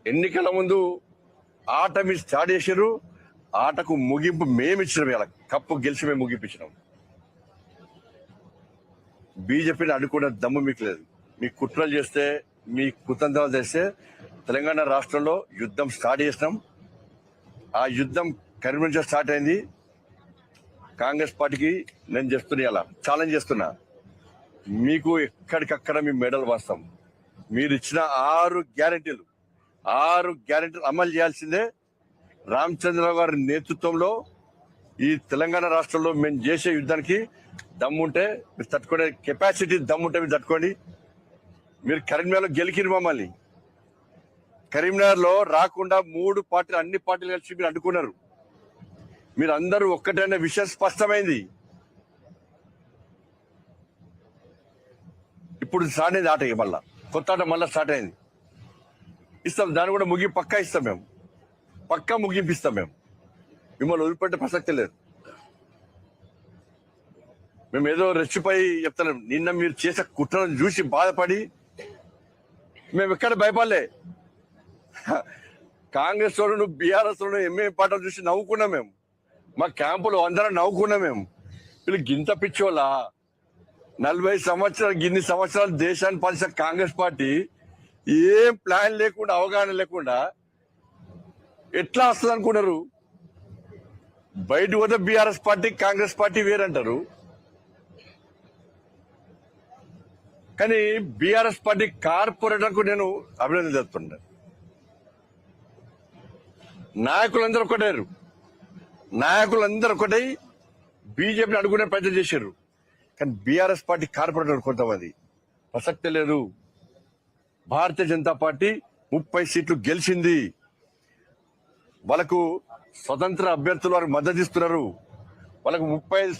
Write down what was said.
ఎన్నికల ముందు ఆట మీరు స్టార్ట్ చేసారు. ఆటకు ముగింపు మేము ఇచ్చినాం. ఇలా కప్పు గెలిచి మేము ముగింపించినాం. బీజేపీని అడ్డుకునే దమ్ము మీకు లేదు. మీ కుట్రలు చేస్తే, మీ కుతంత్రాలు చేస్తే తెలంగాణ రాష్ట్రంలో యుద్ధం స్టార్ట్ చేసినాం. ఆ యుద్ధం కరీంనగర్ స్టార్ట్ అయింది. కాంగ్రెస్ పార్టీకి నేను చేస్తున్నా, ఇలా ఛాలెంజ్ చేస్తున్నా, మీకు ఎక్కడికక్కడ మీ మెడల్ వాస్తాం. మీరు ఇచ్చిన 6 గ్యారెంటీలు అమలు చేయాల్సిందే. రామచంద్రరావు గారి నేతృత్వంలో ఈ తెలంగాణ రాష్ట్రంలో మేము చేసే యుద్ధానికి దమ్ముంటే మీరు తట్టుకునే కెపాసిటీ దమ్ముంటే మీరు తట్టుకోండి. మీరు కరీంనగర్లో గెలికిరు మమ్మల్ని. కరీంనగర్లో రాకుండా 3 పార్టీలు, అన్ని పార్టీలు కలిసి మీరు అడ్డుకున్నారు. మీరు అందరూ ఒక్కటైన విషయం స్పష్టమైంది. ఇప్పుడు స్టార్ట్ అయింది ఆట, మళ్ళా కొత్త ఆట మళ్ళీ స్టార్ట్ అయింది. ఇస్తాం, దాన్ని కూడా పక్కా ఇస్తాం. మేము పక్కా ముగింపిస్తాం. మిమ్మల్ని వదిలిపెట్టే ప్రసక్తి లేదు. మేము ఏదో రెచ్చిపోయి చెప్తున్నాం. నిన్న మీరు చేసే కుట్రను చూసి బాధపడి మేము ఎక్కడ భయపడలే. కాంగ్రెస్ వాళ్ళు, బీఆర్ఎస్ వాళ్ళు, ఎంఏ పార్టీలు చూసి నవ్వుకున్నాం. మేము మా క్యాంపులో అందరం నవ్వుకున్నాం. మేము వీళ్ళు గింత పిచ్చోళ్ళ 40 సంవత్సరాలు, గిన్ని సంవత్సరాలు దేశాన్ని పాలించిన కాంగ్రెస్ పార్టీ ఏం ప్లాన్ లేకుండా, అవగాహన లేకుండా ఎట్లా వస్తుంది అనుకున్నారు? బయట పోతే బీఆర్ఎస్ పార్టీ, కాంగ్రెస్ పార్టీ వేరంటారు. కానీ బీఆర్ఎస్ పార్టీ కార్పొరేటర్కు నేను అభినందన చెప్తున్నా. నాయకులందరూ ఒకటై బీజేపీని అడుగునే ప్రయత్నం చేశారు. కానీ బీఆర్ఎస్ పార్టీ కార్పొరేటర్ కొంతమంది ప్రసక్తే లేదు. భారతీయ జనతా పార్టీ 30 సీట్లు గెలిచింది. వాళ్ళకు స్వతంత్ర అభ్యర్థులు వారికి మద్దతు ఇస్తున్నారు. వాళ్ళకు 35